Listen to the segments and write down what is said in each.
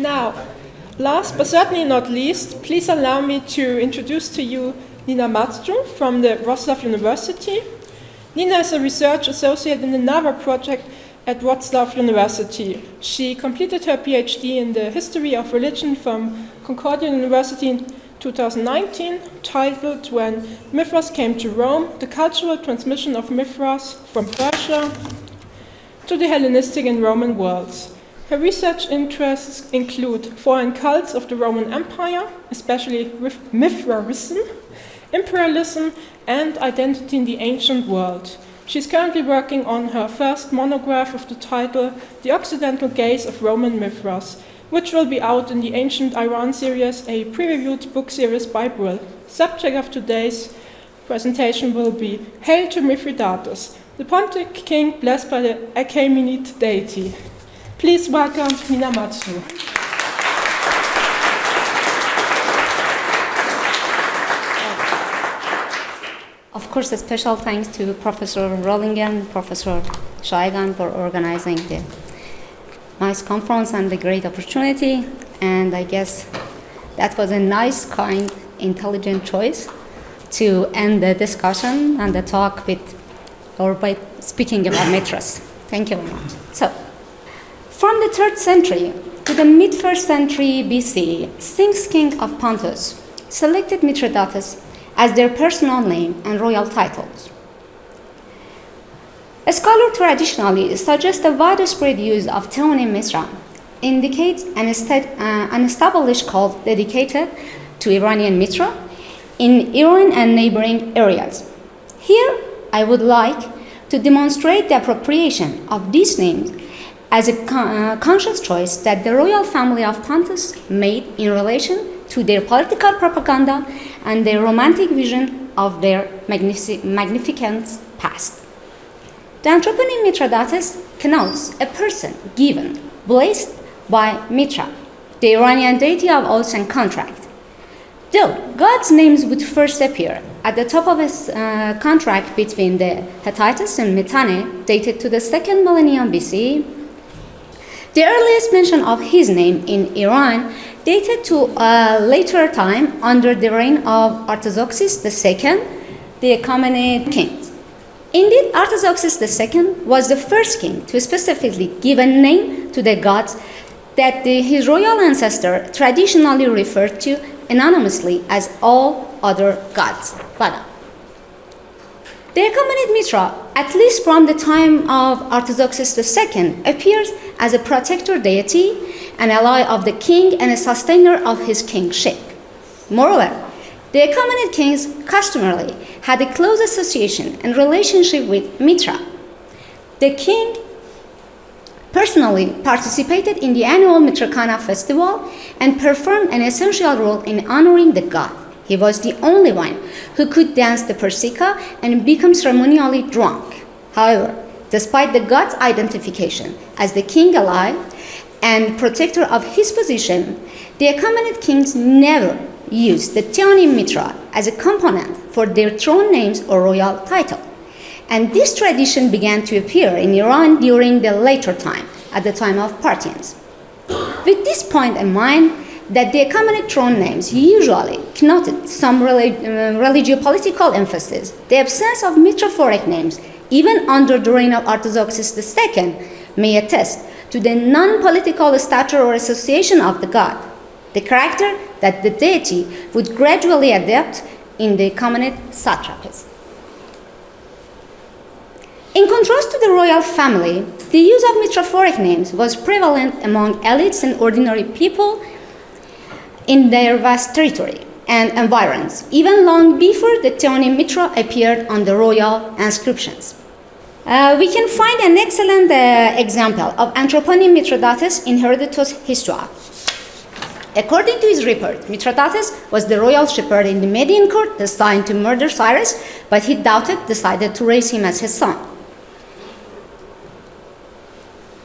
Now, last but certainly not least, please allow me to introduce to you Nina Matsu from the Wrocław University. Nina is a research associate in another project at Wrocław University. She completed her PhD in the history of religion from Concordia University in 2019, titled When Mithras Came to Rome, the cultural transmission of Mithras from Persia to the Hellenistic and Roman worlds. Her research interests include foreign cults of the Roman Empire, especially Mithraism, imperialism, and identity in the ancient world. She's currently working on her first monograph of the title The Occidental Gaze of Roman Mithras, which will be out in the Ancient Iran series, a peer-reviewed book series by Brill. Subject of today's presentation will be Hail to Mithridates, the Pontic king blessed by the Achaemenid deity. Please welcome Nina Matsu. Of course, a special thanks to Professor Rollingen, Professor Scheigan for organizing the nice conference and the great opportunity. And I guess that was a nice, kind, intelligent choice to end the discussion and the talk with, or by speaking about Mithras. Thank you very much. So, from the 3rd century to the mid-1st century BC, 6 kings of Pontus selected Mithridates as their personal name and royal titles. A scholar traditionally suggests the widespread use of theonym Miθra indicates an established cult dedicated to Iranian Miθra in Iran and neighboring areas. Here, I would like to demonstrate the appropriation of these names as a conscious choice that the royal family of Pontus made in relation to their political propaganda and their romantic vision of their magnificent past. The anthroponym Mithridates connotes a person given, blessed by Miθra, the Iranian deity of oaths and contract. Though God's names would first appear at the top of a contract between the Hittites and Mitanni, dated to the 2nd millennium BC, the earliest mention of his name in Iran dated to a later time under the reign of Artaxerxes II, the Achaemenid king. Indeed, Artaxerxes II was the first king to specifically give a name to the gods that his royal ancestor traditionally referred to anonymously as all other gods. The Achaemenid Miθra, at least from the time of Artaxerxes II, appears as a protector deity, an ally of the king and a sustainer of his kingship. Moreover, the Achaemenid kings customarily had a close association and relationship with Miθra. The king personally participated in the annual Mitrakhana festival and performed an essential role in honoring the god. He was the only one who could dance the Persica and become ceremonially drunk. However, despite the god's identification as the king ally and protector of his position, the Achaemenid kings never used the theonym Miθra as a component for their throne names or royal title. And this tradition began to appear in Iran during the later time, at the time of Parthians. With this point in mind, that the Achaemenid throne names usually connoted some religiopolitical emphasis, the absence of theophoric names, even under the reign of Artaxerxes II, may attest to the non-political stature or association of the god, the character that the deity would gradually adopt in the Achaemenid satrapies. In contrast to the royal family, the use of theophoric names was prevalent among elites and ordinary people in their vast territory and environs, even long before the theonym Miθra appeared on the royal inscriptions. We can find an excellent example of anthroponym Mithridates in Herodotus' Histoire. According to his report, Mithridates was the royal shepherd in the Median court assigned to murder Cyrus, but he decided to raise him as his son.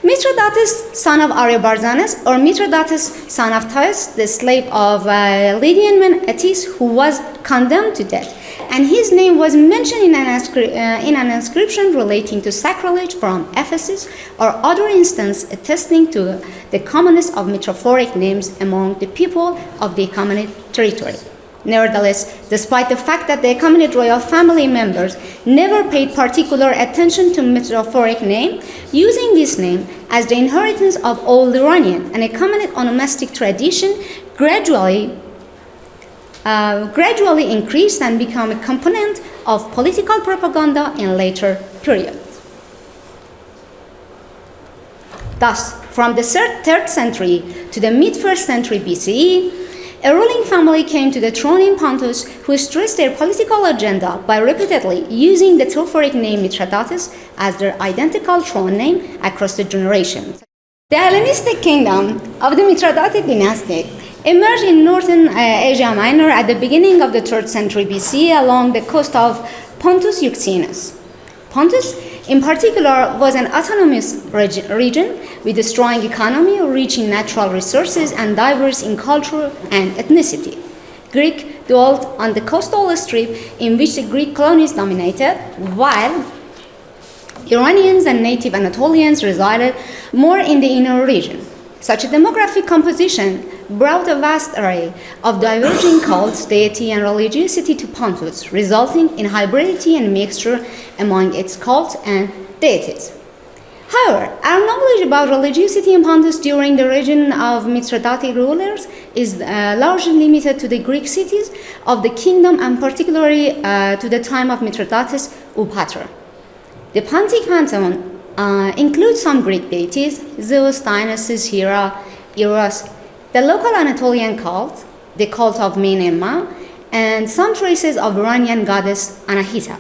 Mithridates, son of Ariobarzanes, or Mithridates, son of Thais, the slave of Lydian man Attis, who was condemned to death and his name was mentioned in an inscription relating to sacrilege from Ephesus, or other instance attesting to the commonness of Mithridatic names among the people of the Achaemenid territory. Nevertheless, despite the fact that the Achaemenid royal family members never paid particular attention to Mithridatic name, using this name as the inheritance of old Iranian and Achaemenid onomastic tradition gradually increased and became a component of political propaganda in later periods. Thus, from the 3rd century to the mid-1st century BCE, a ruling family came to the throne in Pontus who stressed their political agenda by repeatedly using the theophoric name Mithridates as their identical throne name across the generations. The Hellenistic kingdom of the Mithridatic dynasty emerged in northern Asia Minor at the beginning of the 3rd century BC along the coast of Pontus Euxinus. Pontus, in particular, was an autonomous region with a strong economy, rich in natural resources, and diverse in culture and ethnicity. Greek dwelt on the coastal strip in which the Greek colonies dominated, while Iranians and native Anatolians resided more in the inner region. Such a demographic composition brought a vast array of diverging cults, deity, and religiosity to Pontus, resulting in hybridity and mixture among its cults and deities. However, our knowledge about religiosity in Pontus during the reign of Mithridatic rulers is largely limited to the Greek cities of the kingdom and particularly to the time of Mithridates Eupator. The Pontic pantheon includes some Greek deities, Zeus, Dionysus, Hera, Eros, the local Anatolian cult, the cult of Menema, and some traces of Iranian goddess Anahita.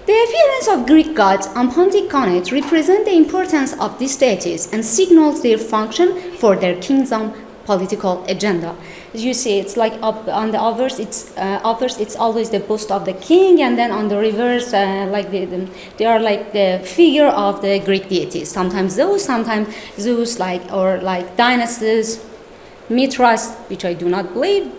The appearance of Greek gods on Pontic connotes represent the importance of these deities and signals their function for their kingdom political agenda. As you see, it's like up on the obverse, it's always the bust of the king, and then on the reverse, they are like the figure of the Greek deities. Sometimes Zeus, like Dionysus, Mithras, which I do not believe,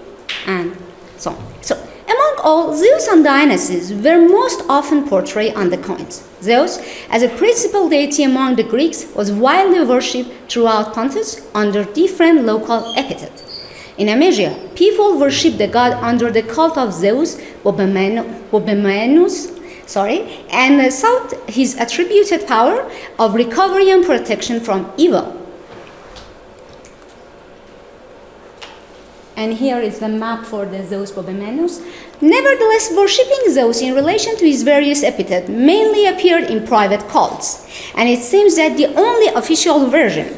and so on. So, among all, Zeus and Dionysus were most often portrayed on the coins. Zeus, as a principal deity among the Greeks, was widely worshipped throughout Pontus under different local epithets. In Amesia, people worshipped the god under the cult of Zeus Bobemenus, and sought his attributed power of recovery and protection from evil. And here is the map for the Zeus Bobemenus. Nevertheless, worshipping Zeus in relation to his various epithets mainly appeared in private cults, and it seems that the only official version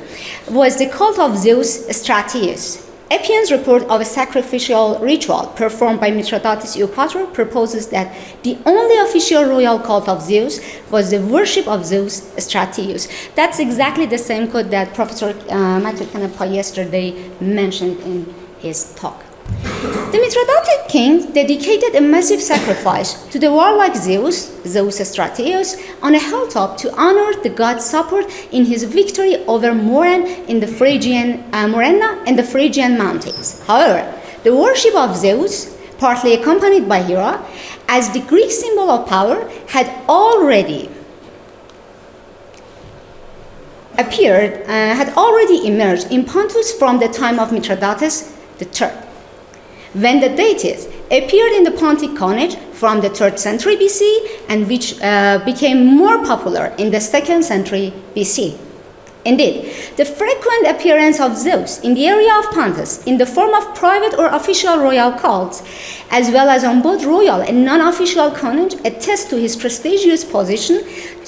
was the cult of Zeus Stratius. Appian's report of a sacrificial ritual performed by Mithridates Eupator proposes that the only official royal cult of Zeus was the worship of Zeus Stratius. That's exactly the same code that Professor Matthew Canepa yesterday mentioned in his talk. The Mithridatic king dedicated a massive sacrifice to the warlike Zeus Stratius, on a hilltop to honor the god's support in his victory over Morenna in the Phrygian mountains. However, the worship of Zeus, partly accompanied by Hera, as the Greek symbol of power, had already emerged in Pontus from the time of Mithridates III. When the deities appeared in the Pontic coinage from the 3rd century BC, and which became more popular in the 2nd century BC. Indeed, the frequent appearance of Zeus in the area of Pontus in the form of private or official royal cults, as well as on both royal and non-official coinage, attests to his prestigious position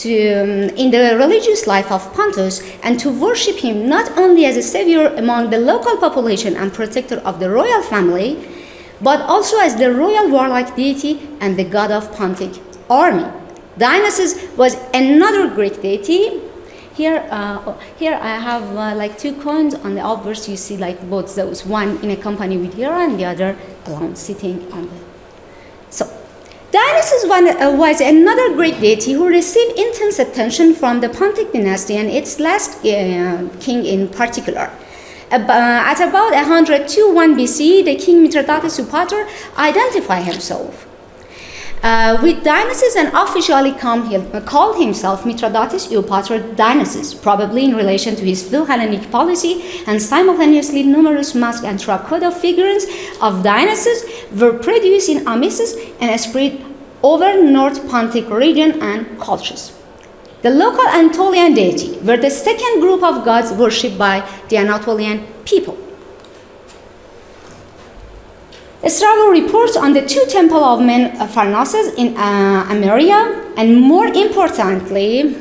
in the religious life of Pontus, and to worship him not only as a savior among the local population and protector of the royal family, but also as the royal warlike deity and the god of Pontic army. Dionysus was another Greek deity. Here I have like two coins. On the obverse you see like both those, one in a company with Hera and the other alone sitting on the... So, Dionysus was another Greek deity who received intense attention from the Pontic dynasty and its last king in particular. At about 102 BC, the king Mithridates II identified himself with Dionysus and officially called himself Mithridates Eupator Dionysus, probably in relation to his Phil-Hellenic policy, and simultaneously numerous mask and terracotta figurines of Dionysus were produced in Amisus and spread over North Pontic region and Colchis. The local Anatolian deity were the second group of gods worshipped by the Anatolian people. Strabo reports on the two temples of men Pharnaces in Ameria, and more importantly,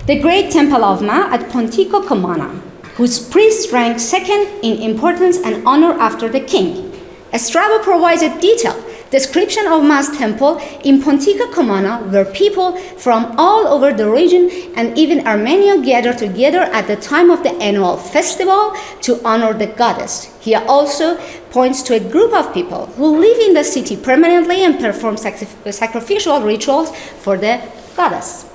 the great temple of Ma at Politico-cultural, whose priests rank second in importance and honor after the king. Strabo provides a detailed description of Ma's temple in Pontic-cultural, where people from all over the region and even Armenia gather together at the time of the annual festival to honor the goddess. He also points to a group of people who live in the city permanently and perform sacrificial rituals for the goddess.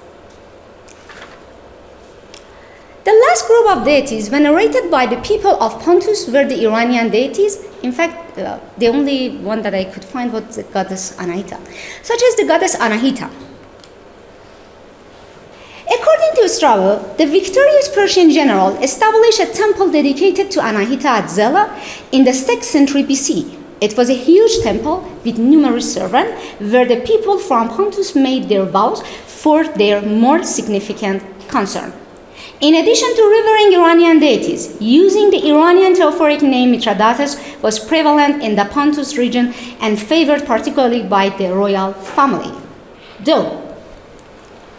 The last group of deities venerated by the people of Pontus were the Iranian deities. In fact, the only one that I could find was the goddess Anahita, such as the goddess Anahita. According to Strabo, the victorious Persian general established a temple dedicated to Anahita at Zela in the 6th century BC. It was a huge temple with numerous servants, where the people from Pontus made their vows for their more significant concern. In addition to revering Iranian deities, using the Iranian theophoric name Mithridates was prevalent in the Pontus region and favored particularly by the royal family. Though,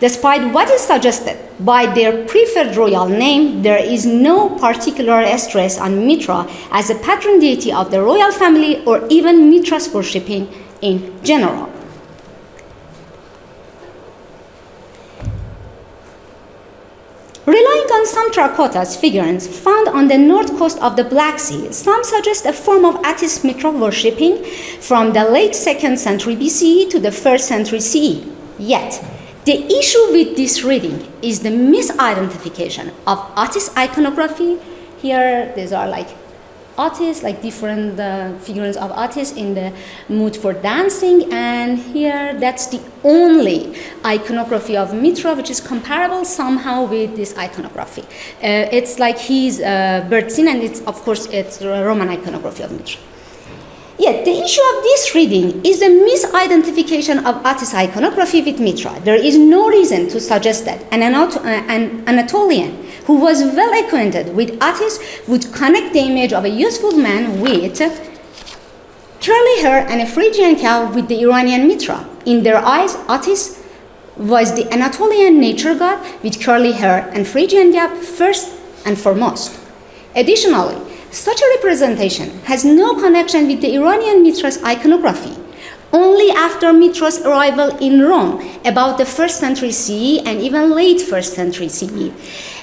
despite what is suggested by their preferred royal name, there is no particular stress on Miθra as a patron deity of the royal family or even Mithra's worshipping in general. Relying on some terracottas figurines found on the north coast of the Black Sea, some suggest a form of Attis Mithra worshipping from the late 2nd century BCE to the 1st century CE. Yet, the issue with this reading is the misidentification of Attis iconography. Here, these are like Attis, like different figurines of Attis in the mood for dancing, and here that's the only iconography of Miθra which is comparable somehow with this iconography. It's like his birth scene, and it's of course it's Roman iconography of Miθra. Yet the issue of this reading is the misidentification of Attis iconography with Miθra. There is no reason to suggest that an Anatolian who was well acquainted with Attis would connect the image of a useful man with curly hair and a Phrygian cow with the Iranian Miθra. In their eyes, Attis was the Anatolian nature god with curly hair and Phrygian cap first and foremost. Additionally, such a representation has no connection with the Iranian Mithra's iconography. Only after Mithra's arrival in Rome, about the 1st century CE and even late 1st century CE,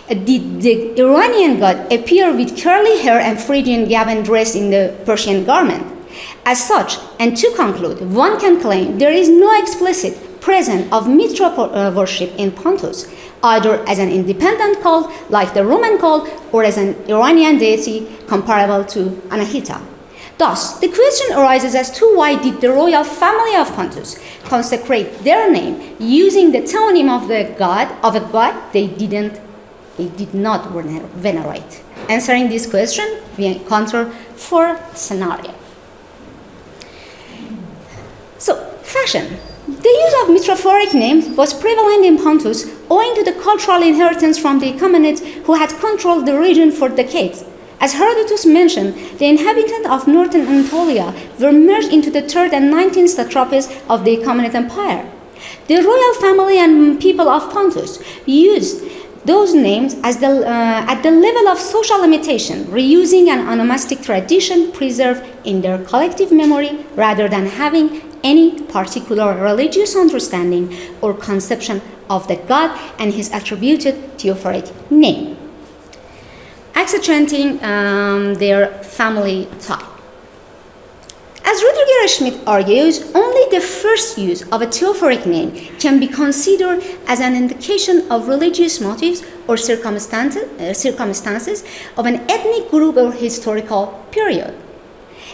did the Iranian god appear with curly hair and Phrygian cap and dressed in the Persian garment. As such, and to conclude, one can claim there is no explicit presence of Miθra worship in Pontus, either as an independent cult like the Roman cult or as an Iranian deity comparable to Anahita. Thus, the question arises as to why did the royal family of Pontus consecrate their name using the theonym of a god they did not venerate. Answering this question, we encounter 4 scenarios. So, fashion. The use of Mithraphoric names was prevalent in Pontus owing to the cultural inheritance from the Achaemenids who had controlled the region for decades. As Herodotus mentioned, the inhabitants of northern Anatolia were merged into the 3rd and 19th satrapies of the Achaemenid Empire. The royal family and people of Pontus used those names as at the level of social limitation, reusing an onomastic tradition preserved in their collective memory rather than having any particular religious understanding or conception of the god and his attributed theophoric name, accentuating their family tie. As Rudiger Schmidt argues, only the first use of a theophoric name can be considered as an indication of religious motives or circumstances of an ethnic group or historical period.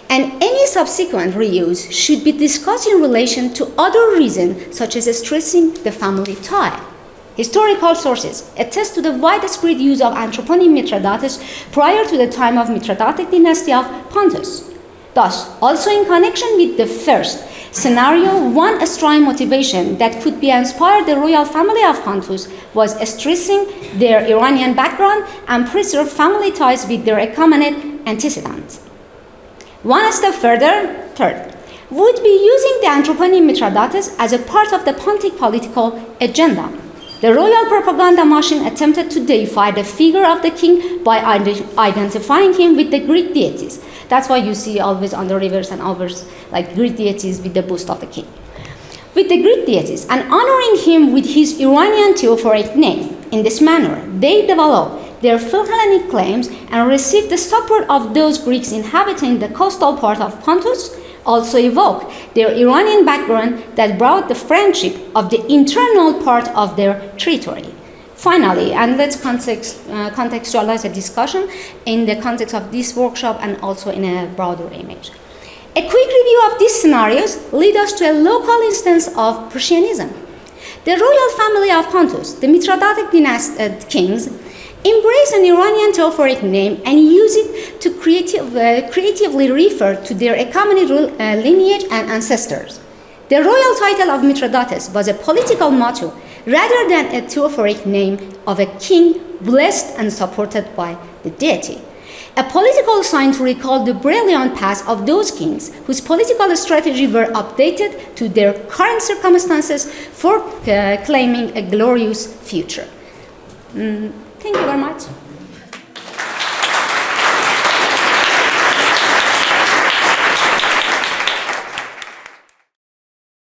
And any subsequent reuse should be discussed in relation to other reasons, such as stressing the family tie. Historical sources attest to the widespread use of anthroponym Mithridates prior to the time of Mithridatic dynasty of Pontus. Thus, also in connection with the first scenario, one strong motivation that could be inspired the royal family of Pontus was stressing their Iranian background and preserve family ties with their Achaemenid antecedents. One step further, third, would be using the anthroponym Mithridates as a part of the Pontic political agenda. The royal propaganda machine attempted to deify the figure of the king by identifying him with the Greek deities. That's why you see always on the rivers and overs like Greek deities with the bust of the king. With the Greek deities and honoring him with his Iranian theophoric name. In this manner, they developed their Hellenic claims and received the support of those Greeks inhabiting the coastal part of Pontus, also evoke their Iranian background that brought the friendship of the internal part of their territory. Finally, and let's contextualize the discussion in the context of this workshop and also in a broader image. A quick review of these scenarios lead us to a local instance of Persianism. The royal family of Pontus, the Mithridatic kings, embrace an Iranian theophoric name and use it to creatively refer to their Achaemenid lineage and ancestors. The royal title of Mithridates was a political motto rather than a theophoric name of a king blessed and supported by the deity. A political sign to recall the brilliant past of those kings whose political strategy were updated to their current circumstances for claiming a glorious future. Thank you very much.